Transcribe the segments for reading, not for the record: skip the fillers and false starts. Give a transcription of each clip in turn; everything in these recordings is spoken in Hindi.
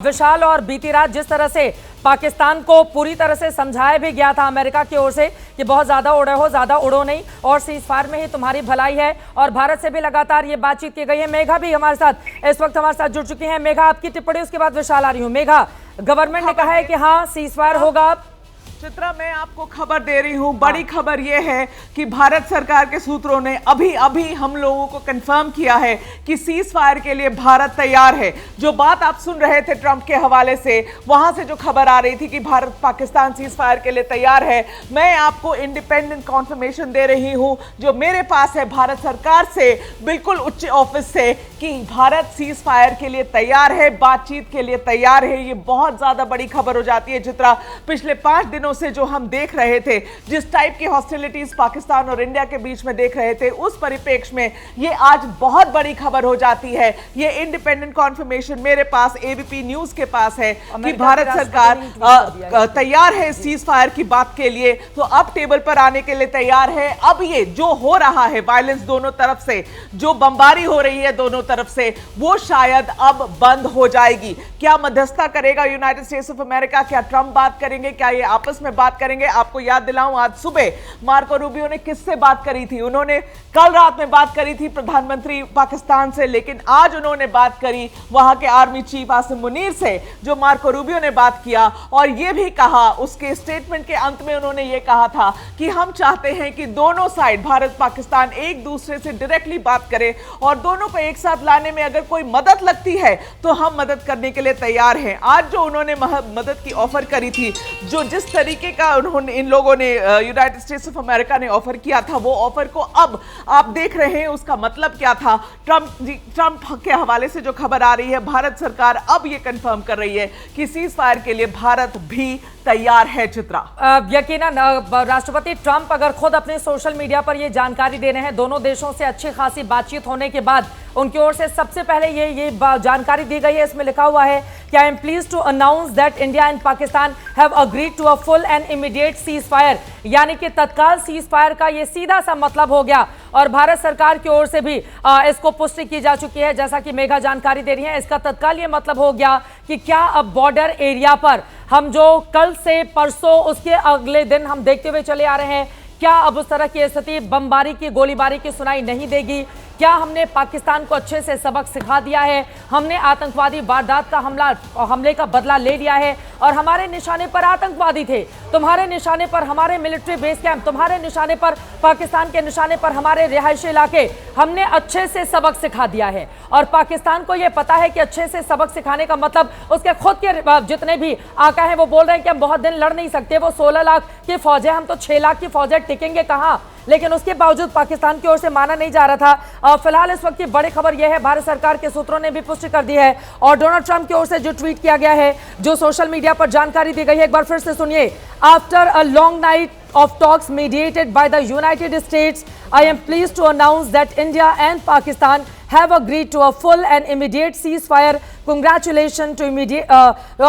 विशाल, और बीती रात जिस तरह से पाकिस्तान को पूरी तरह से समझाया भी गया था अमेरिका की ओर से कि बहुत ज्यादा उड़े हो, ज्यादा उड़ो नहीं और सीजफायर में ही तुम्हारी भलाई है, और भारत से भी लगातार ये बातचीत की गई है। मेघा भी हमारे साथ इस वक्त हमारे साथ जुड़ चुकी हैं। मेघा, आपकी टिप्पणी, उसके बाद विशाल आ रही हूँ। मेघा, गवर्नमेंट ने कहा है कि हाँ सीजफायर होगा। चित्रा, मैं आपको खबर दे रही हूं। बड़ी खबर यह है कि भारत सरकार के सूत्रों ने अभी हम लोगों को कंफर्म किया है कि सीज फायर के लिए भारत तैयार है। जो बात आप सुन रहे थे ट्रंप के हवाले से, वहां से जो खबर आ रही थी कि भारत पाकिस्तान सीज फायर के लिए तैयार है, मैं आपको इंडिपेंडेंट कॉन्फर्मेशन दे रही हूं जो मेरे पास है भारत सरकार से, बिल्कुल उच्च ऑफिस से, कि भारत सीज फायर के लिए तैयार है, बातचीत के लिए तैयार है। ये बहुत ज्यादा बड़ी खबर हो जाती है चित्रा। पिछले 5 दिनों से जो हम देख रहे थे, जिस टाइप की हॉस्टिलिटीज पाकिस्तान और इंडिया के बीच में देख रहे थे, उस परिप्रेक्ष्य में ये आज बहुत बड़ी खबर हो जाती है। ये इंडिपेंडेंट कॉन्फर्मेशन मेरे पास एबीपी न्यूज के पास है कि भारत सरकार तैयार है सीज फायर की बात के लिए, तो अब टेबल पर आने के लिए तैयार है। अब ये जो हो रहा है वायलेंस दोनों तरफ से, जो बमबारी हो रही है दोनों तरफ से, वो शायद अब बंद हो जाएगी। क्या मध्यस्थता करेगा यूनाइटेड स्टेट्स ऑफ अमेरिका? क्या ट्रंप बात करेंगे? क्या ये आपस में बात करेंगे? आपको याद दिलाऊं, आज सुबह मार्को रूबियो ने किससे बात करी थी? उन्होंने कल रात में बात करी थी प्रधानमंत्री पाकिस्तान से, लेकिन आज उन्होंने बात करी वहां के आर्मी चीफ आसिम मुनीर से, जो मार्को रूबियो ने बात किया और यह भी कहा, उसके स्टेटमेंट के अंत में उन्होंने यह कहा था कि हम चाहते हैं कि दोनों साइड, भारत पाकिस्तान, एक दूसरे से डायरेक्टली बात करें और दोनों को एक साथ लाने में अगर कोई मदद लगती है तो हम मदद करने के लिए तैयार हैं। आज जो उन्होंने मदद की ऑफर करी थी, जो जिस तरीके का उन्होंने, इन लोगों ने, यूनाइटेड स्टेट्स ऑफ अमेरिका ने ऑफर किया था, वो ऑफर को अब आप देख रहे हैं उसका मतलब क्या था। ट्रंप के हवाले से जो खबर आ रही है, भारत सरकार अब ये कंफर्म कर रही है कि सीज फायर के लिए भारत भी तैयार है। चित्रा, यकीनन राष्ट्रपति ट्रंप अगर खुद अपने सोशल मीडिया पर ये जानकारी दे रहे हैं, दोनों देशों से अच्छी खासी बातचीत होने के बाद उनकी ओर से सबसे पहले ये जानकारी दी गई है। इसमें लिखा हुआ है कि I am pleased to announce that India and Pakistan have agreed to a full and immediate ceasefire, यानी कि तत्काल सीज फायर का ये सीधा सा मतलब हो गया। और भारत सरकार की ओर से भी इसको पुष्टि की जा चुकी है, जैसा कि मेघा जानकारी दे रही है। इसका तत्काल ये मतलब हो गया कि क्या अब बॉर्डर एरिया पर हम जो कल से परसों उसके अगले दिन हम देखते हुए चले आ रहे हैं, क्या अब उस तरह की स्थिति, बमबारी की, गोलीबारी की सुनाई नहीं देगी? क्या हमने पाकिस्तान को अच्छे से सबक सिखा दिया है? हमने आतंकवादी वारदात का हमले का बदला ले लिया है और हमारे निशाने पर आतंकवादी थे, तुम्हारे निशाने पर हमारे मिलिट्री बेस कैंप, तुम्हारे निशाने पर, पाकिस्तान के निशाने पर हमारे रिहायशी इलाके, हमने अच्छे से सबक सिखा दिया है। और पाकिस्तान को यह पता है कि अच्छे से सबक सिखाने का मतलब, उसके खुद के जितने भी आका हैं वो बोल रहे हैं कि हम बहुत दिन लड़ नहीं सकते, वो 16 लाख की फौज है, हम तो 6 लाख की फौज है, टिकेंगे कहाँ? लेकिन उसके बावजूद पाकिस्तान की ओर से माना नहीं जा रहा था। फिलहाल इस वक्त की बड़ी खबर यह है, भारत सरकार के सूत्रों ने भी पुष्टि कर दी है और डोनाल्ड ट्रंप की ओर से जो ट्वीट किया गया है, जो सोशल मीडिया पर जानकारी दी गई है, एक बार फिर से सुनिए। After a long night of talks mediated by the United States, I am pleased to announce that India and Pakistan have agreed to a full and immediate ceasefire. Congratulations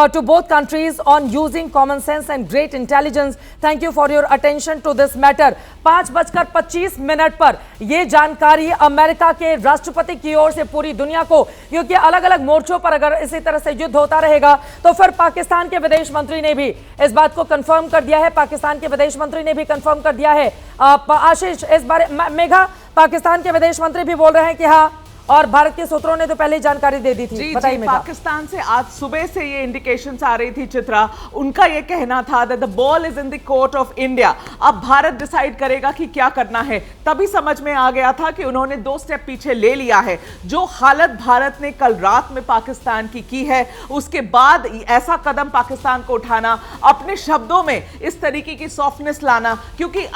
to both countries on using common sense and great intelligence. Thank you for your attention to this matter. 5:25 पर यह जानकारी अमेरिका के राष्ट्रपति की ओर से पूरी दुनिया को, क्योंकि अलग अलग मोर्चों पर अगर इसी तरह से युद्ध होता रहेगा तो फिर पाकिस्तान के विदेश मंत्री ने भी इस बात को कंफर्म कर दिया है। पाकिस्तान के विदेश मंत्री ने भी कंफर्म कर दिया है। आशीष, इस बारे मेघा, पाकिस्तान के विदेश मंत्री भी बोल रहे हैं कि हाँ, और भारत के सूत्रों ने तो पहले ही जानकारी दे दी थी। बताइए। पाकिस्तान से आज सुबह से ये इंडिकेशंस आ रही थी चित्रा, उनका ये कहना था that the ball is in the court of India. अब भारत डिसाइड करेगा कि क्या करना है। तभी समझ में आ गया था कि उन्होंने 2 स्टेप पीछे ले लिया है। जो हालत भारत ने कल रात में पाकिस्तान की है, उसके बाद ऐसा कदम पाकिस्तान को उठाना, अपने शब्दों में इस तरीके की सॉफ्टनेस लाना, क्योंकि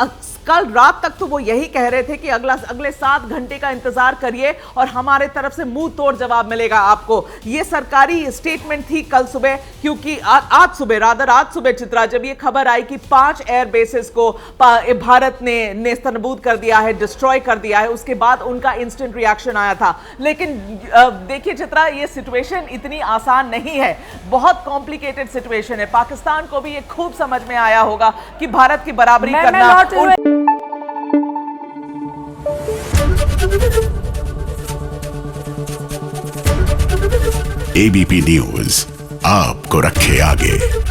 कल रात तक तो वो यही कह रहे थे कि अगले 7 घंटे का इंतजार करिए और हमारे तरफ से मुंह तोड़ जवाब मिलेगा आपको। ये सरकारी स्टेटमेंट थी कल सुबह, क्योंकि आज सुबह चित्रा, जब ये खबर आई कि 5 एयर बेसेस को भारत ने नेस्तनाबूद कर दिया है, डिस्ट्रॉय कर दिया है, उसके बाद उनका इंस्टेंट रिएक्शन आया था। लेकिन देखिए चित्रा, ये सिचुएशन इतनी आसान नहीं है, बहुत कॉम्प्लिकेटेड सिचुएशन है। पाकिस्तान को भी ये खूब समझ में आया होगा कि भारत की बराबरी करना। ABP News आपको रखे आगे।